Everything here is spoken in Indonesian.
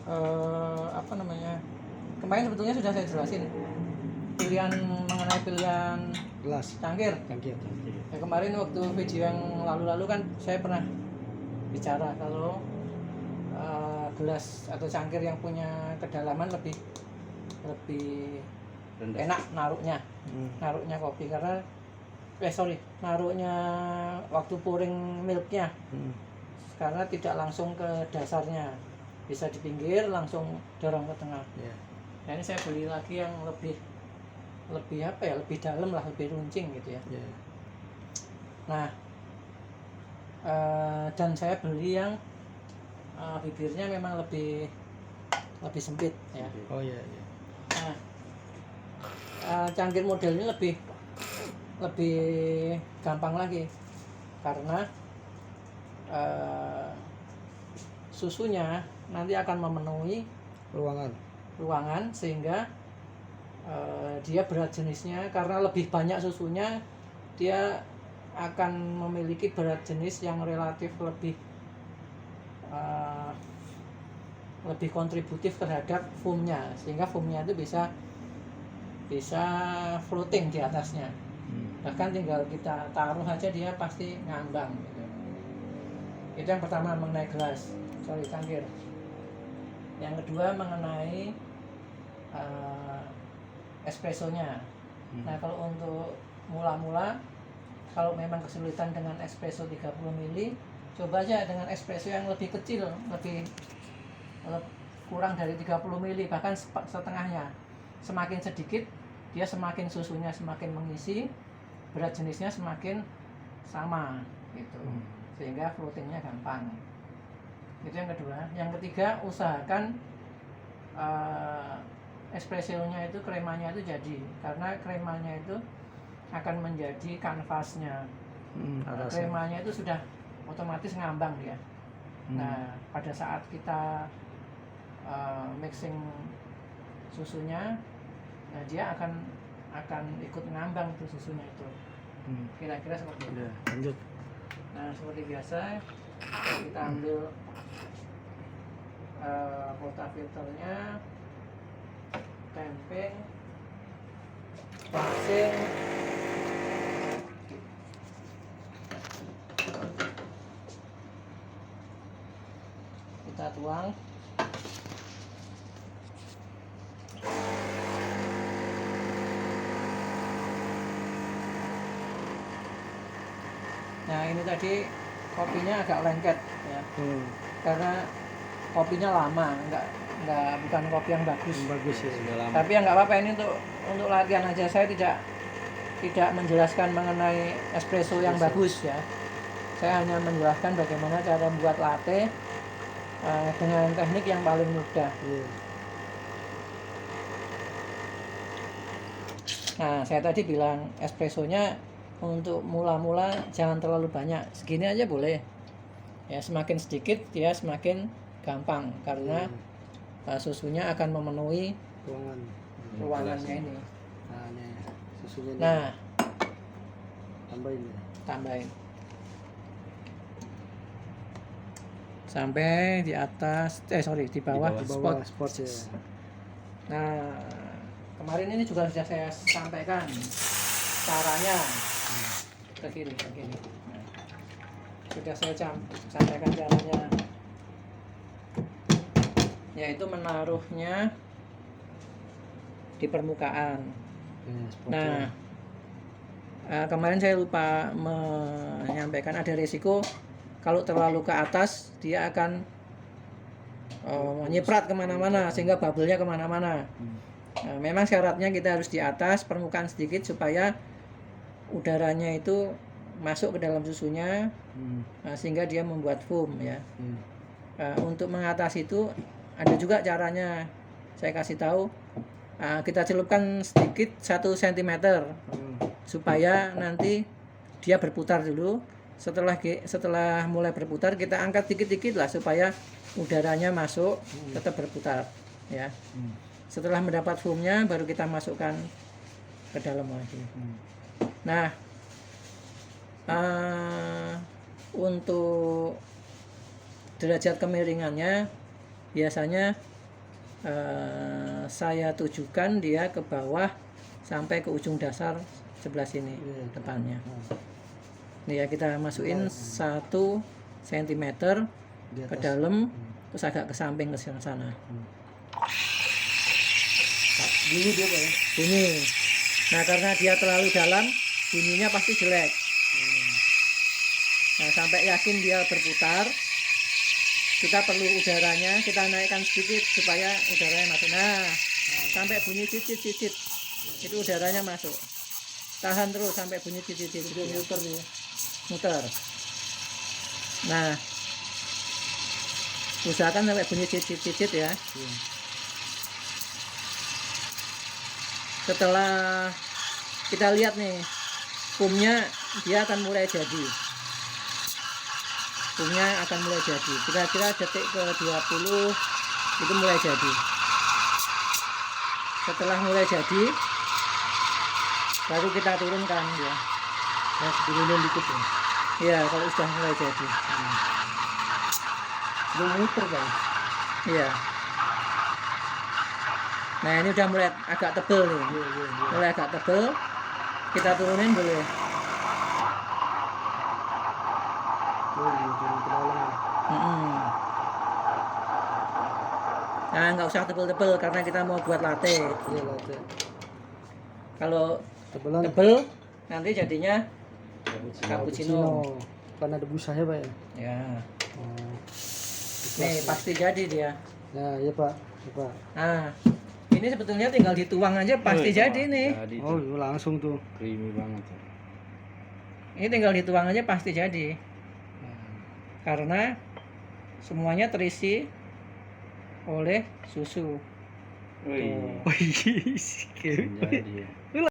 apa namanya, kemarin sebetulnya sudah saya jelasin pilihan mengenai pilihan Gelas. cangkir. Cangkir. Ya, kemarin waktu video yang lalu-lalu kan saya pernah bicara kalau gelas atau cangkir yang punya kedalaman lebih Rendah. enak naruhnya kopi, karena naruhnya waktu pouring milknya, karena tidak langsung ke dasarnya, bisa di pinggir langsung dorong ke tengah. Nah, ini saya beli lagi yang lebih apa ya, lebih dalam lah, lebih runcing gitu ya. Nah, dan saya beli yang bibirnya memang lebih sempit ya. Nah, cangkir model ini lebih gampang lagi, karena susunya nanti akan memenuhi ruangan sehingga dia berat jenisnya, karena lebih banyak susunya, dia akan memiliki berat jenis yang relatif lebih kontributif terhadap foamnya, sehingga foamnya itu bisa floating di atasnya. Bahkan tinggal kita taruh aja dia pasti ngambang gitu. Itu yang pertama mengenai cangkir. Yang kedua mengenai espressonya. Nah, kalau untuk mula-mula, kalau memang kesulitan dengan espresso 30 ml, coba aja dengan espresso yang lebih kecil, lebih kurang dari 30 ml, bahkan setengahnya. Semakin sedikit, dia semakin susunya semakin mengisi, berat jenisnya semakin sama gitu, sehingga floatingnya gampang. Itu yang kedua. Yang ketiga, usahakan espressonya itu, kremanya itu jadi, karena kremanya itu akan menjadi kanvasnya. Kremanya itu sudah otomatis ngambang dia. Nah, pada saat kita mixing susunya, nah dia akan ikut ngambang tuh susunya itu. Kira-kira seperti itu. Lanjut. Nah, seperti biasa kita ambil portafilternya, tempeng, pasir, kita tuang. Nah, ini tadi kopinya agak lengket ya, karena kopinya lama, bukan kopi yang bagus ya. Tapi ya nggak apa-apa, ini untuk latihan aja. Saya tidak menjelaskan mengenai espresso yang bagus ya. Saya hanya menjelaskan bagaimana cara membuat latte dengan teknik yang paling mudah. Nah, saya tadi bilang espressonya untuk mula-mula jangan terlalu banyak, segini aja boleh ya. Semakin sedikit dia semakin gampang, karena susunya akan memenuhi ruangannya ini. Susunya Nah, tambahin sampai di atas, di bawah spot ya. Nah, kemarin ini juga sudah saya sampaikan caranya. Ke kiri. Nah, sudah saya sampaikan caranya, yaitu menaruhnya di permukaan. Nah, kemarin saya lupa menyampaikan ada risiko kalau terlalu ke atas, dia akan menyiprat kemana-mana, sehingga bubble-nya kemana-mana. Nah, memang syaratnya kita harus di atas permukaan sedikit, supaya udaranya itu masuk ke dalam susunya, sehingga dia membuat foam ya. Untuk mengatasi itu ada juga caranya, saya kasih tahu. Kita celupkan sedikit 1 cm supaya nanti dia berputar dulu. Setelah mulai berputar, kita angkat dikit-dikit lah supaya udaranya masuk, tetap berputar ya. Setelah mendapat foamnya, baru kita masukkan ke dalam lagi. Nah, untuk derajat kemiringannya biasanya saya tujukan dia ke bawah sampai ke ujung dasar sebelah sini depannya. Ini ya, kita masukin 1 cm ke dalam, terus agak ke samping ke sana. Bunyi dia Pak ya? Bunyi. Nah, karena dia terlalu dalam, bunyinya pasti jelek. Nah, sampai yakin dia berputar, kita perlu udaranya, kita naikkan sedikit supaya udaranya masuk. Nah, sampai bunyi cicit-cicit, itu udaranya masuk. Tahan terus sampai bunyi cicit-cicit, muter ya. Muter. Nah, usahakan sampai bunyi cicit-cicit ya. Setelah kita lihat nih, kumnya dia akan mulai jadi. Kumnya akan mulai jadi. Kira-kira detik ke 20 itu mulai jadi. Setelah mulai jadi, baru kita turunkan ya. Turunin dikit ya. Iya, kalau sudah mulai jadi. Belum muter Pak. Iya. Nah, ini udah mulai agak tebel nih. Mulai agak tebel. Kita turunin boleh. Turun ke dalam ya. Nah, nggak usah tebel-tebel karena kita mau buat latte. Iya latte. Kalau Tebelan tebel, nanti jadinya cappuccino. Karena ada busanya Pak ya. Ya. Oh. Nih, pasti jadi dia. Ya, iya Pak. Iya, Pak. Nah, ini sebetulnya tinggal dituang aja pasti jadi nih. Oh, langsung tuh. Creamy banget. Ini tinggal dituang aja pasti jadi. Karena semuanya terisi oleh susu. Wih, Wih, jadi ya.